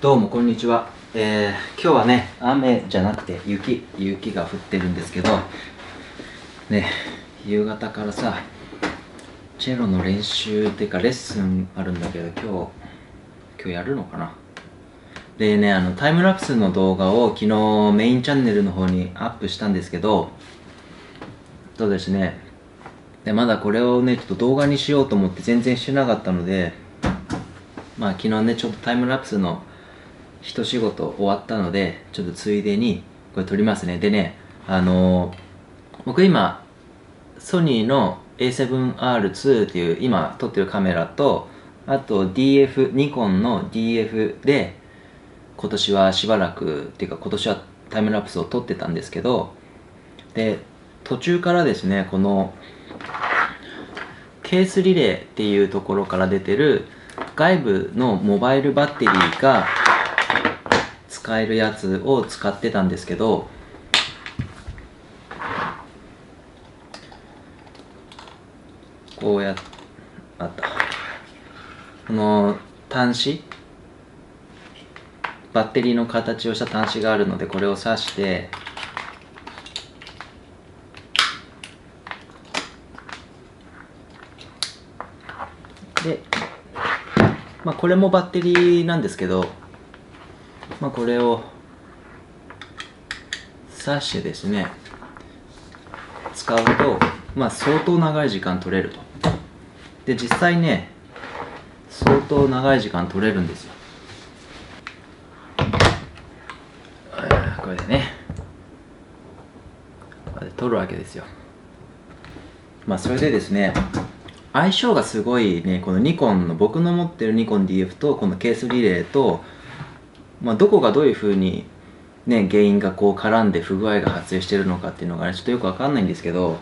どうもこんにちは。今日はね、雨じゃなくて雪が降ってるんですけどね、夕方からさチェロの練習っていうかレッスンあるんだけど、今日やるのかな。でね、タイムラプスの動画を昨日メインチャンネルの方にアップしたんですけど、そうですね、でまだこれをねちょっと動画にしようと思って全然してなかったので、昨日ねちょっとタイムラプスの一仕事終わったので、ちょっとついでにこれ撮りますね。でね、僕今ソニーの A7R2 っていう今撮ってるカメラと、あと ニコンの DF で今年はしばらくっていうか今年はタイムラプスを撮ってたんですけど、で途中からですね、このケースリレーっていうところから出てる外部のモバイルバッテリーが使えるやつを使ってたんですけど、こうやあったこの端子、バッテリーの形をした端子があるので、これを挿して、でこれもバッテリーなんですけど、これを挿してですね使うと、相当長い時間取れると。で実際ね相当長い時間取れるんですよ。これでね、これで取るわけですよ。それでですね、相性がすごいね、このニコンの、僕の持ってるニコン DF とこのケースリレーと、どこがどういう風にね原因がこう絡んで不具合が発生してるのかっていうのがねちょっとよくわかんないんですけど、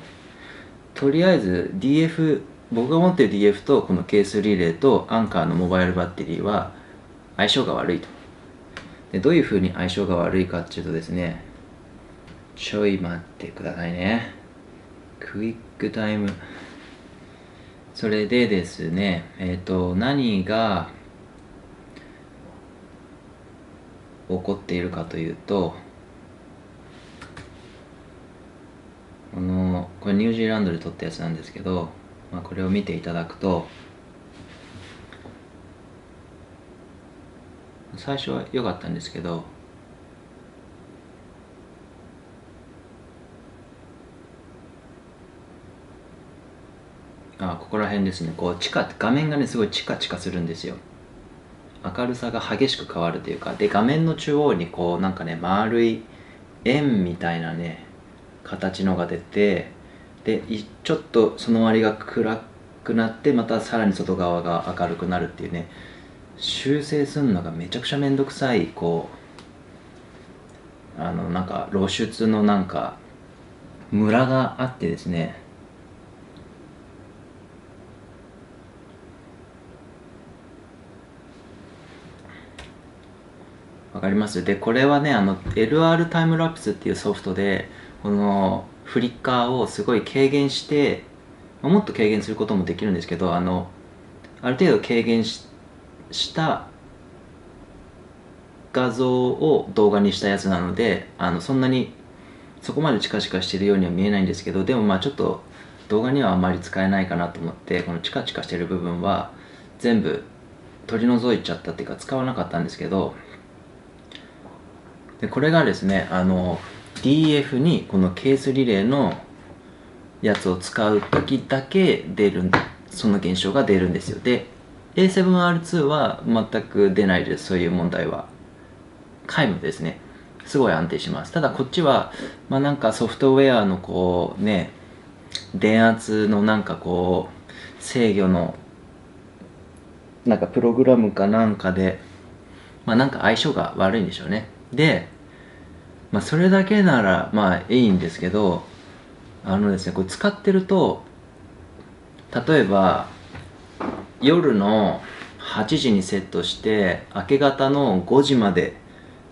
とりあえず DF、僕が持ってる DF とこのケースリレーとアンカーのモバイルバッテリーは相性が悪いと。でどういう風に相性が悪いかっていうとですね、ちょい待ってくださいね。クイックタイム。それでですね、何が起こっているかというと、これニュージーランドで撮ったやつなんですけど、これを見ていただくと、最初は良かったんですけど、ここら辺ですね、こう画面がねすごいチカチカするんですよ。明るさが激しく変わるというか、で画面の中央にこうなんかね丸い円みたいなね形のが出て、でちょっとその周りが暗くなってまたさらに外側が明るくなるっていうね、修正するのがめちゃくちゃめんどくさい、こうなんか露出のなんかムラがあってですね、わかります。でこれはねLR タイムラプスっていうソフトでこのフリッカーをすごい軽減して、もっと軽減することもできるんですけど、ある程度軽減した画像を動画にしたやつなので、そんなにそこまでチカチカしてるようには見えないんですけど、でもちょっと動画にはあまり使えないかなと思って、このチカチカしてる部分は全部取り除いちゃったっていうか使わなかったんですけど、でこれがですねDF にこのケースリレーのやつを使う時だけその現象が出るんですよ。で A7R2 は全く出ないです。そういう問題は皆無ですね。すごい安定します。ただこっちはなんかソフトウェアのこうね電圧のなんかこう制御のなんかプログラムかなんかでなんか相性が悪いんでしょうね。でそれだけならいいんですけど、ですね、これ使ってると、例えば夜の8時にセットして明け方の5時まで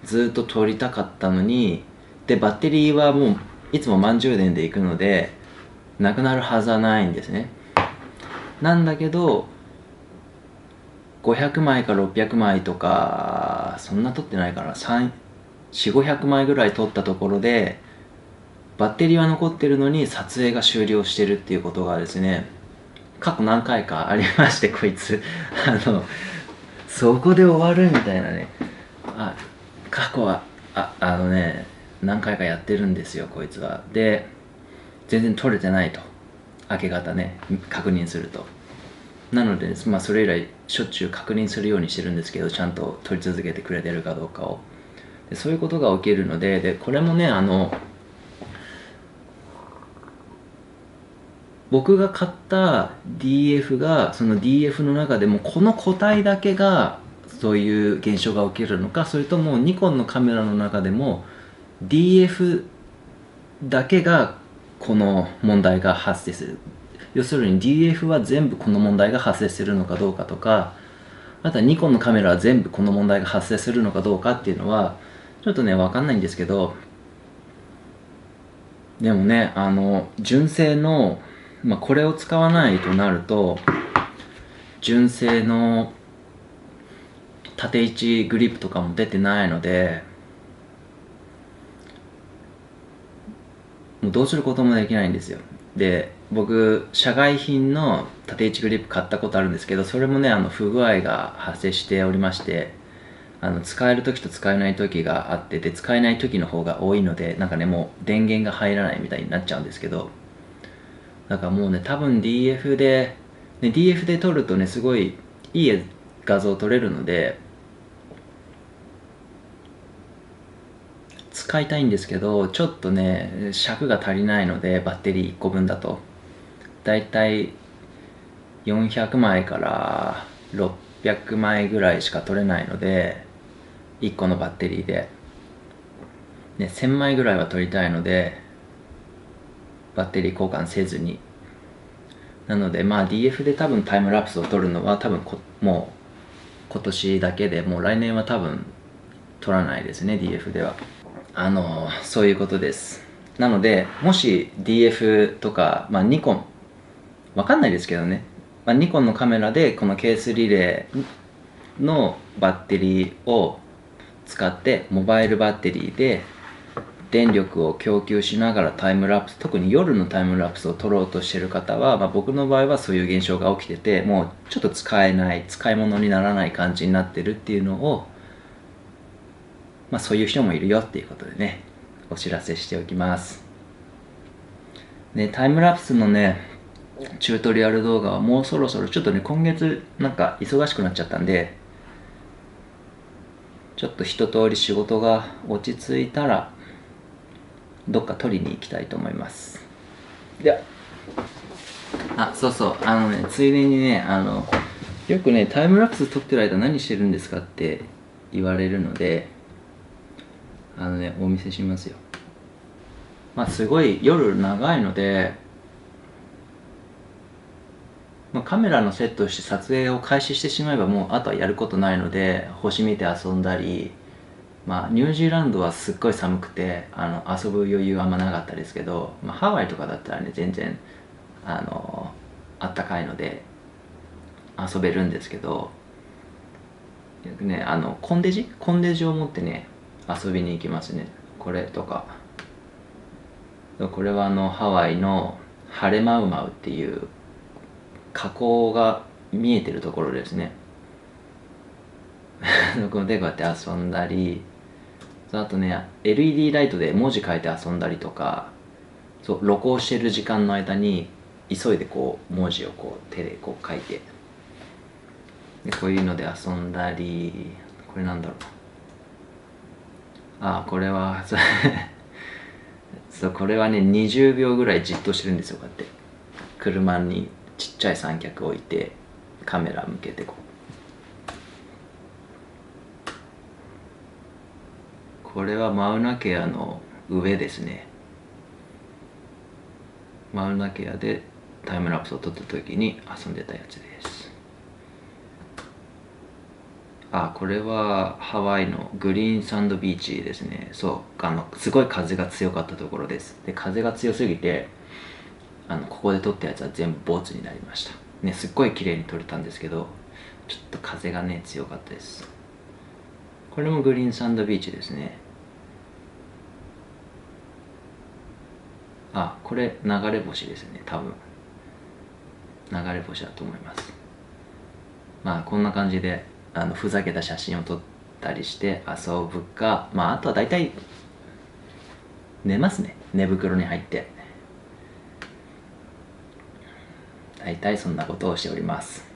ずっと撮りたかったのに、でバッテリーはもういつも満充電でいくのでなくなるはずはないんですね。なんだけど500枚か600枚とかそんな撮ってないから400、500枚ぐらい撮ったところでバッテリーは残ってるのに撮影が終了してるっていうことがですね、過去何回かありまして、こいつそこで終わるみたいなね、過去は何回かやってるんですよ、こいつは。で全然撮れてないと、明け方ね確認すると。なので、それ以来しょっちゅう確認するようにしてるんですけど、ちゃんと撮り続けてくれてるかどうかを。でそういうことが起きるので、これもね僕が買った DF が、その DF の中でもこの個体だけがそういう現象が起きるのか、それともニコンのカメラの中でも DF だけがこの問題が発生する、要するに DF は全部この問題が発生するのかどうかとか、あとはニコンのカメラは全部この問題が発生するのかどうかっていうのはちょっとね分かんないんですけど、でもね純正の、これを使わないとなると、純正の縦位置グリップとかも出てないので、もうどうすることもできないんですよ。で僕社外品の縦位置グリップ買ったことあるんですけど、それもね不具合が発生しておりまして、使える時と使えない時があって、で使えない時の方が多いので、なんかねもう電源が入らないみたいになっちゃうんですけど、だからもうね多分 DF で、DF で撮るとねすごいいい画像撮れるので使いたいんですけど、ちょっとね尺が足りないので、バッテリー1個分だとだいたい400枚から600枚ぐらいしか撮れないので、1個のバッテリーで、1000枚ぐらいは撮りたいので、バッテリー交換せずに。なのでDF で多分タイムラプスを撮るのは多分もう今年だけで、もう来年は多分撮らないですね、 DF では。そういうことです。なのでもし DF とか、ニコンわかんないですけどね、ニコンのカメラでこのケースリレーのバッテリーを使ってモバイルバッテリーで電力を供給しながらタイムラプス、特に夜のタイムラプスを撮ろうとしている方は、僕の場合はそういう現象が起きてて、もうちょっと使えない、使い物にならない感じになってるっていうのを、そういう人もいるよっていうことでね、お知らせしておきます。でタイムラプスのねチュートリアル動画はもうそろそろ、ちょっとね今月なんか忙しくなっちゃったんで、ちょっと一通り仕事が落ち着いたらどっか撮りに行きたいと思います。では、そうそう、ついでにねよくねタイムラプス撮ってる間何してるんですかって言われるので、お見せしますよ。すごい夜長いので、カメラのセットをして撮影を開始してしまえば、もうあとはやることないので、星見て遊んだり、ニュージーランドはすっごい寒くて遊ぶ余裕あんまなかったですけど、ハワイとかだったらね全然あったかいので遊べるんですけど、ねコンデジを持ってね遊びに行きますね。これとか、これはハワイのハレマウマウっていう河口が見えてるところですね。そこでこうやって遊んだり、あとね LED ライトで文字書いて遊んだりとか、そう露光してる時間の間に急いでこう文字をこう手でこう書いて、でこういうので遊んだり、これなんだろう、これはそうこれはね20秒ぐらいじっとしてるんですよ。こうやって車にちっちゃい三脚置いてカメラ向けてこれはマウナケアの上ですね。マウナケアでタイムラプスを撮った時に遊んでたやつです。これはハワイのグリーンサンドビーチですね。そうすごい風が強かったところです。で風が強すぎてここで撮ったやつは全部ボツになりましたね。すっごい綺麗に撮れたんですけど、ちょっと風がね強かったです。これもグリーンサンドビーチですね。あ、これ流れ星ですね、多分流れ星だと思います。まあこんな感じでふざけた写真を撮ったりして遊ぶか、まああとは大体寝ますね、寝袋に入って。大体そんなことをしております。